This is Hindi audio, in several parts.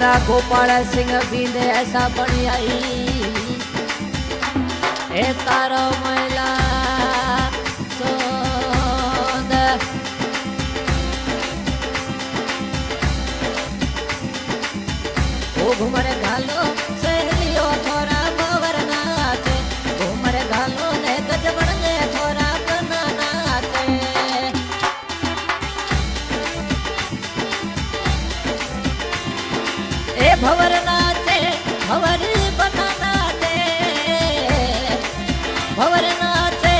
मोरा गोपाल सिंह बींदे ऐसा बनी आई ए तारो मैला सोंद ओ घुमर घालो सहेलियो थोड़ा भवर नाचे घुमर घालो ने गजबड़ ने थोड़ा बना नाचे ए भवर नाचे भवर बना नाचे भवर नाचे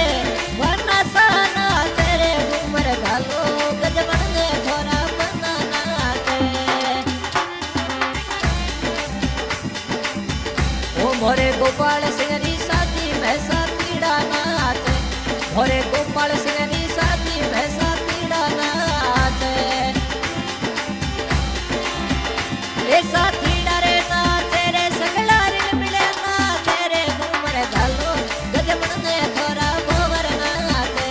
वरना सा नाचे रे घुमर घालो गजबड़ ने थोड़ा बना नाचे ओ मोरे गोपाल सिंह री शादी में साथीड़ा नाचे मोरे गोपाल सिंह री शादी में साथीड़ा नाचे ए साथीड़ा रे नाचे रे सगला रे मिले नाचे रे घुमर घालो गजबड़ ने थोड़ा भवर नाचे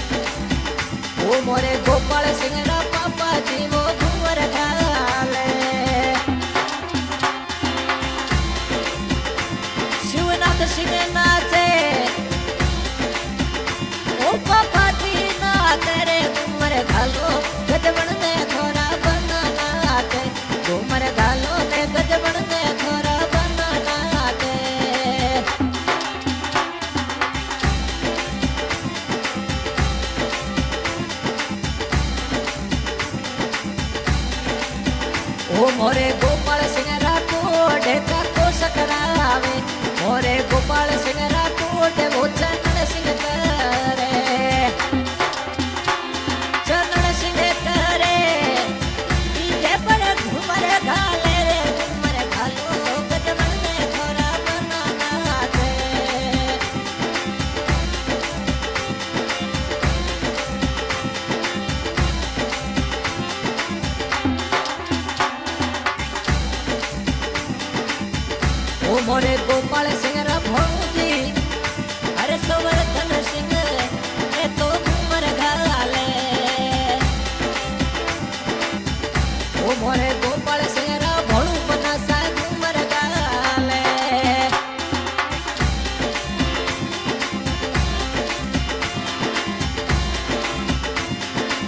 ओ मोरे गोपाल सिंह रा पापा जी वो घुमर घाले शिवनाथ सिंह नाचे ओ पापा जी नाचे रे घुमर घालो गजबड़ ने थोड़ा बना नाचे घुमर घालो ने गजबड़ ने थोड़ा बना नाचे ओ मोरे गोपाल सिंह राठौड़ ढेका को सकरावे मोरे गोपाल सिंह राठौड़ वो चंदन सिंह करे चंदन सिंह करे डीजे पर घुमर घाले रे घुमर घालो गजबड़ ने थोड़ा बना नाचे ओ मोरे गोपाल सिंह रा भौजी अरे संवर्धन सिंह ए तो घुमर घाले ओ मोरे गोपाल सिंह रा भोळू बना सा घुमर घाले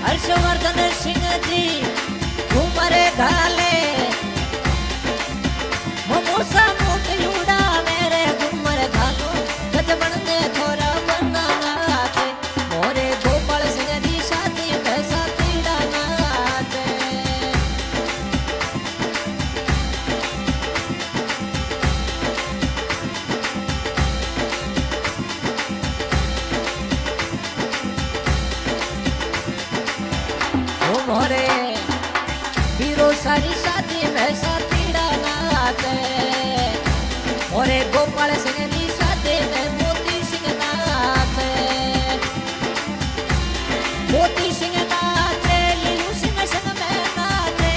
हर्षवर्धन सिंह जी घुमर घाले मोसा मोटयूड़ा मेरे घुमर घालो गजबड़ ने थोड़ा बना नाचे मोरे गोपाल सिंह री शादी में साथीड़ा नाचे ओ मोरे बीरो सारी शादी में साथीड़ा नाचे मोरे गोपाल सिंह री शादी में मोती सिंह नाचे मोती सिंह नाचे लीलू सिंह संग में नाचे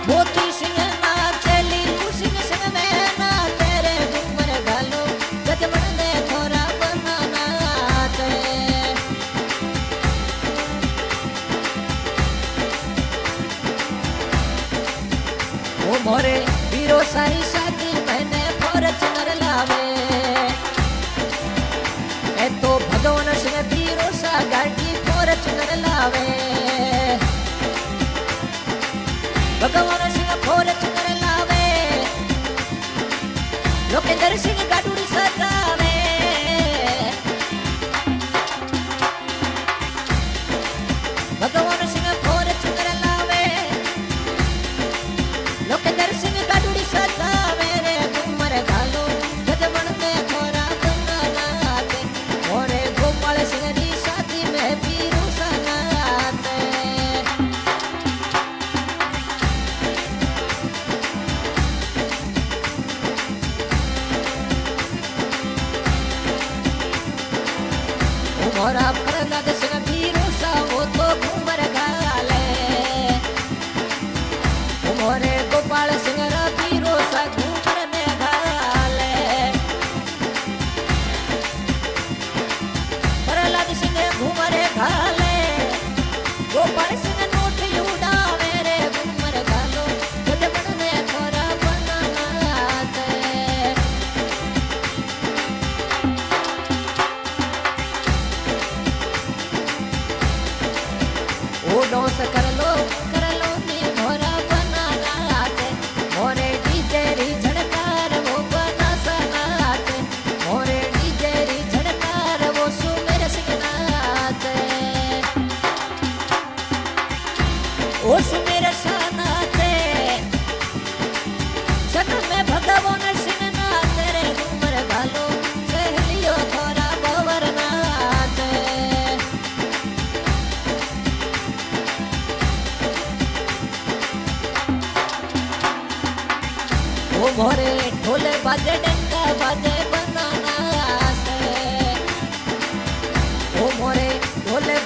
मोती सिंह नाचे लीलू सिंह संग में नाचे रे घुमर घालो गजबड़ ने थोड़ा बना नाचे ओ मोरे बीरो सारी शादी मैंने फॉर्च्यूनर लावे ए तो भगवान सिंह बीरो सा गाड़ी फॉर्च्यूनर लावे भगवान सिंह फॉर्च्यूनर लावे लोकेंद्र सिंह गाडूरी सजावे भगवान सिंह फॉर्च्यूनर लावे लोकेंद्र सिंह गाडूरी सजावे रे घुमर घालो गजबड़ ने थोड़ा बना नाचे मोरे गोपाल सिंह री शादी में बीरो सा नाचे मोरा प्रहलाद सिंह बीरो सा वो तो घुमर घाले मोरे गोपाल सिंह रा बीरो सा घुमर में घाले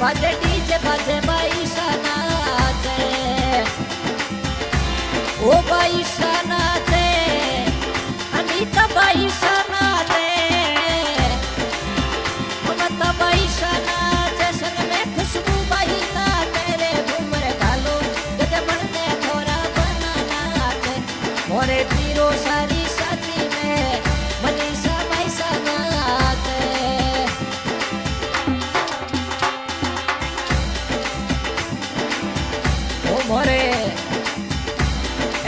बाजे डीजे बाजे बाईसा नाचे ओ बाईसा नाचे अनीता बाईसा नाचे ममता बाईसा नाचे संग में खुशबू बाई नाचे रे घूमर घालो गजबन ने थोड़ा बना नाचे मोरे पीरो सारी साथी में मनीषा बाईसा नाचे मोरे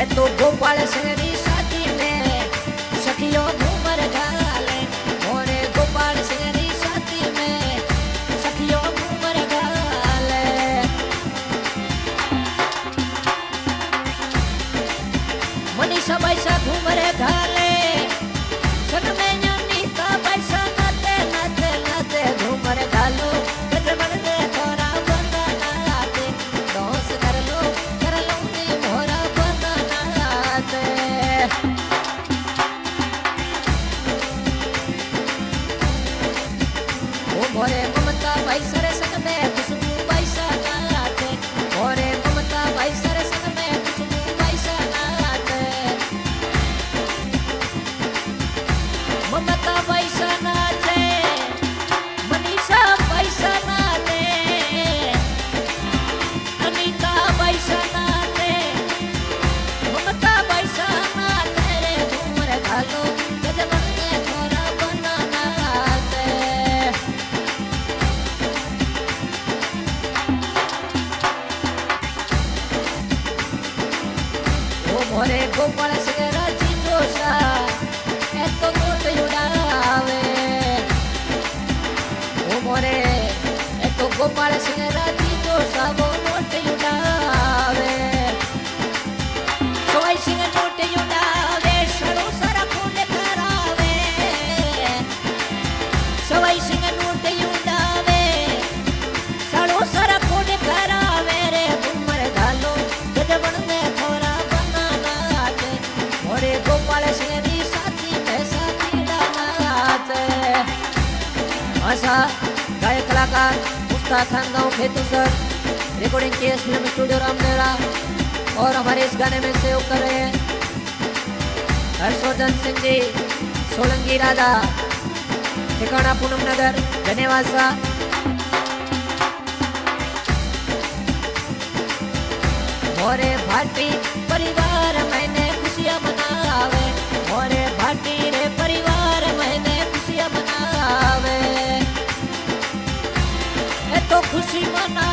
ए तो गोपाल सिंह शादी में सखियों घूमर घाले मोरे गोपाल सिंह शादी में सखियों घूमर घाले मनीषा पैसा घूमर घाले सन में नीता पैसा नाते नाते नाते घूमर घालो गजबन दे थोड़ा बंदा नाते दोस कर लो नी मोरा बंदा नाते ओ मोरे ममता पैसा रे संग में खुशबू पैसा नाते मोरे ममता पैसा रे संग में खुशबू पैसा नाते ममता पैसा नाचे मनीषा पैसा नाचे अनीता पैसा नाचे ममता पैसा नाचे रे घूमर घालो गजबन ने थोड़ा बना नाचे ओ मोरे गोपाल सिंह राजी जोशा ए तो नोट उड़ावे ओ मोरे ए तो गोपाल सिंह राजी जोशा वो नोट उड़ावे सोई सिंह नोट उड़ावे सड़ो सारा खून करावे सोई सिंह नोट उड़ावे सड़ो सारा खून करावे रे घूमर घालो गजबन ने थोड़ा बना नाचे मोरे गोपाल सिंह साथी में साथी नाचे आशा गायक कलाकार मुस्ताक खान गाँव खेतू सर रिकॉर्डिंग केस फिल्म स्टूडियो रामनेरा और हमारे इस गाने में सहयोग कर रहे हैं हर्षवर्धन सिंह जी सोलंकी राधा ठिकाना पूनम नगर धन्यवाद सा मोरे भाटी परिवार मैंने खुशियां मनावे मोरे भाटी रे परिवार मैंने खुशियां मनावे ए तो खुशी मना